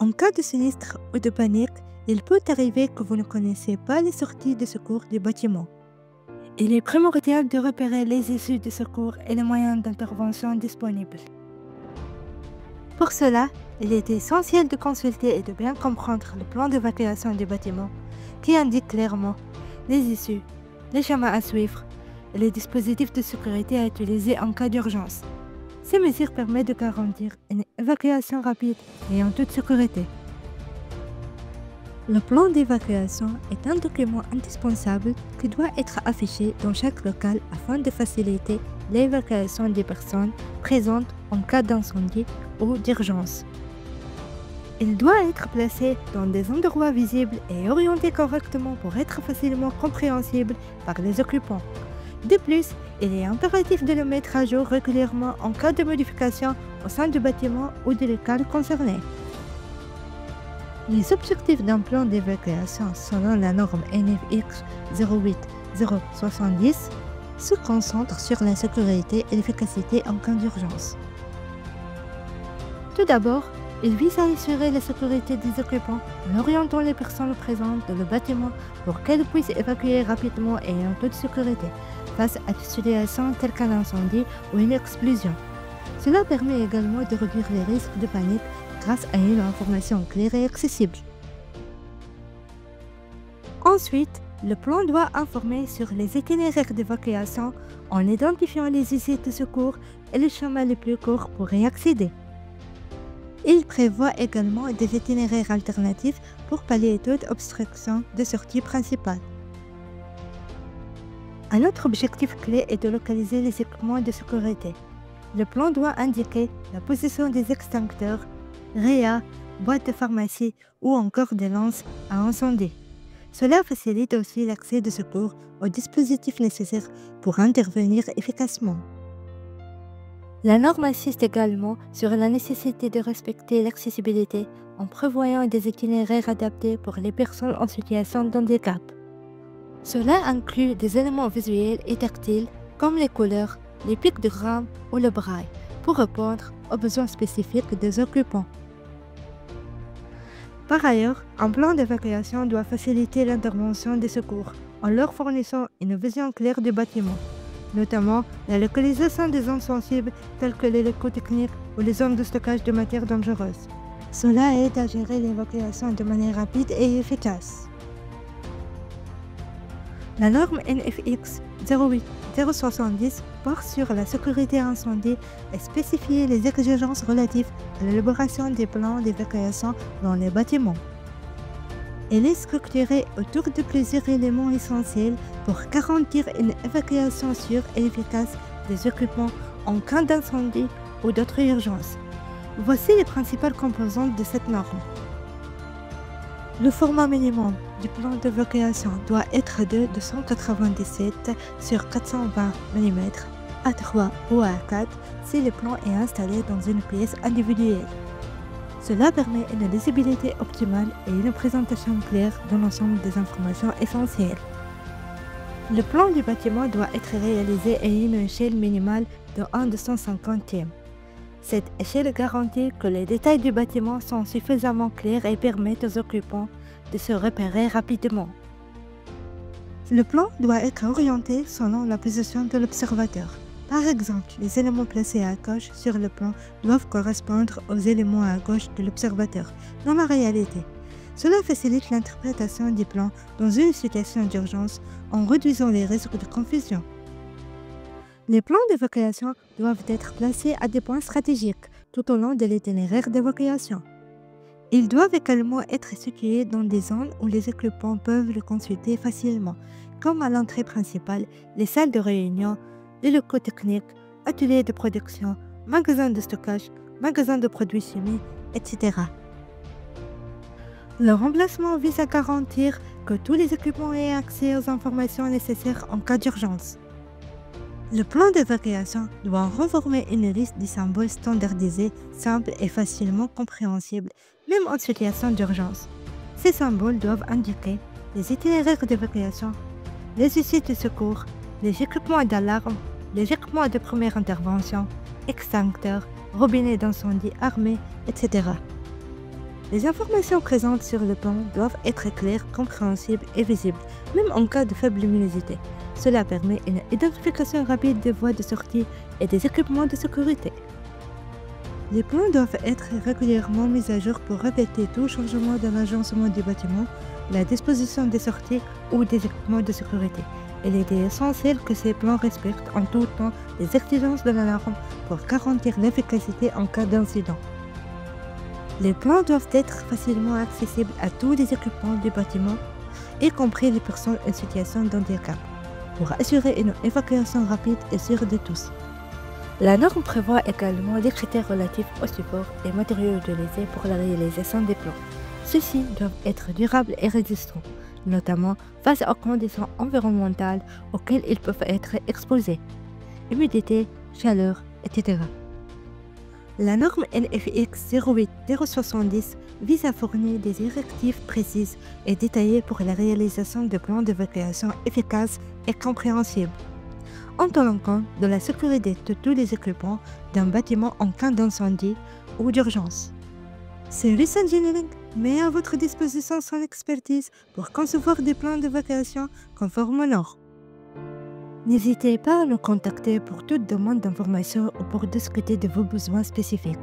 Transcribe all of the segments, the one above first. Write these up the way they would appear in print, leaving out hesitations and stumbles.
En cas de sinistre ou de panique, il peut arriver que vous ne connaissez pas les sorties de secours du bâtiment. Il est primordial de repérer les issues de secours et les moyens d'intervention disponibles. Pour cela, il est essentiel de consulter et de bien comprendre le plan d'évacuation du bâtiment qui indique clairement les issues, les chemins à suivre et les dispositifs de sécurité à utiliser en cas d'urgence. Ces mesures permettent de garantir une évacuation rapide et en toute sécurité. Le plan d'évacuation est un document indispensable qui doit être affiché dans chaque local afin de faciliter l'évacuation des personnes présentes en cas d'incendie ou d'urgence. Il doit être placé dans des endroits visibles et orienté correctement pour être facilement compréhensible par les occupants. De plus, il est impératif de le mettre à jour régulièrement en cas de modification au sein du bâtiment ou du local concerné. Les objectifs d'un plan d'évacuation selon la norme NFX 08070 se concentrent sur la sécurité et l'efficacité en cas d'urgence. Tout d'abord, il vise à assurer la sécurité des occupants en orientant les personnes présentes dans le bâtiment pour qu'elles puissent évacuer rapidement et en toute sécurité face à des situations telles qu'un incendie ou une explosion. Cela permet également de réduire les risques de panique grâce à une information claire et accessible. Ensuite, le plan doit informer sur les itinéraires d'évacuation en identifiant les issues de secours et le chemin le plus court pour y accéder. Il prévoit également des itinéraires alternatifs pour pallier toute obstruction de sortie principale. Un autre objectif clé est de localiser les équipements de sécurité. Le plan doit indiquer la position des extincteurs, réa, boîtes de pharmacie ou encore des lances à incendie. Cela facilite aussi l'accès de secours aux dispositifs nécessaires pour intervenir efficacement. La norme insiste également sur la nécessité de respecter l'accessibilité en prévoyant des itinéraires adaptés pour les personnes en situation de handicap. Cela inclut des éléments visuels et tactiles comme les couleurs, les pictogrammes ou le braille pour répondre aux besoins spécifiques des occupants. Par ailleurs, un plan d'évacuation doit faciliter l'intervention des secours en leur fournissant une vision claire du bâtiment, notamment la localisation des zones sensibles telles que les locaux techniques ou les zones de stockage de matières dangereuses. Cela aide à gérer l'évacuation de manière rapide et efficace. La norme NFX 08070 porte sur la sécurité incendie et spécifie les exigences relatives à l'élaboration des plans d'évacuation dans les bâtiments. Elle est structurée autour de plusieurs éléments essentiels pour garantir une évacuation sûre et efficace des occupants en cas d'incendie ou d'autres urgences. Voici les principales composantes de cette norme. Le format minimum du plan d'évacuation doit être de 297 sur 420 mm à 3 ou à 4 si le plan est installé dans une pièce individuelle. Cela permet une lisibilité optimale et une présentation claire de l'ensemble des informations essentielles. Le plan du bâtiment doit être réalisé à une échelle minimale de 1/250e. Cette échelle garantit que les détails du bâtiment sont suffisamment clairs et permettent aux occupants de se repérer rapidement. Le plan doit être orienté selon la position de l'observateur. Par exemple, les éléments placés à gauche sur le plan doivent correspondre aux éléments à gauche de l'observateur dans la réalité. Cela facilite l'interprétation du plan dans une situation d'urgence en réduisant les risques de confusion. Les plans d'évacuation doivent être placés à des points stratégiques tout au long de l'itinéraire d'évacuation. Ils doivent également être situés dans des zones où les occupants peuvent le consulter facilement, comme à l'entrée principale, les salles de réunion, les locaux techniques, ateliers de production, magasins de stockage, magasins de produits chimiques, etc. Le remplacement vise à garantir que tous les occupants aient accès aux informations nécessaires en cas d'urgence. Le plan d'évacuation doit renforcer une liste de symboles standardisés, simples et facilement compréhensibles, même en situation d'urgence. Ces symboles doivent indiquer les itinéraires d'évacuation, les issues de secours, les équipements d'alarme, les équipements de première intervention, extincteurs, robinets d'incendie armés, etc. Les informations présentes sur le plan doivent être claires, compréhensibles et visibles, même en cas de faible luminosité. Cela permet une identification rapide des voies de sortie et des équipements de sécurité. Les plans doivent être régulièrement mis à jour pour répéter tout changement de l'agencement du bâtiment, la disposition des sorties ou des équipements de sécurité. Il est essentiel que ces plans respectent en tout temps les exigences de l'alarme pour garantir l'efficacité en cas d'incident. Les plans doivent être facilement accessibles à tous les équipements du bâtiment, y compris les personnes en situation de handicap, pour assurer une évacuation rapide et sûre de tous. La norme prévoit également des critères relatifs au support et matériaux utilisés pour la réalisation des plans. Ceux-ci doivent être durables et résistants, notamment face aux conditions environnementales auxquelles ils peuvent être exposés, humidité, chaleur, etc. La norme NFX 08070 vise à fournir des directives précises et détaillées pour la réalisation de plans d'évacuation efficaces et compréhensibles, en tenant compte de la sécurité de tous les équipements d'un bâtiment en cas d'incendie ou d'urgence. Service Engineering met à votre disposition son expertise pour concevoir des plans d'évacuation conformes aux normes. N'hésitez pas à nous contacter pour toute demande d'information ou pour discuter de vos besoins spécifiques.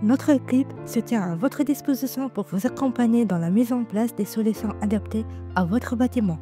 Notre équipe se tient à votre disposition pour vous accompagner dans la mise en place des solutions adaptées à votre bâtiment.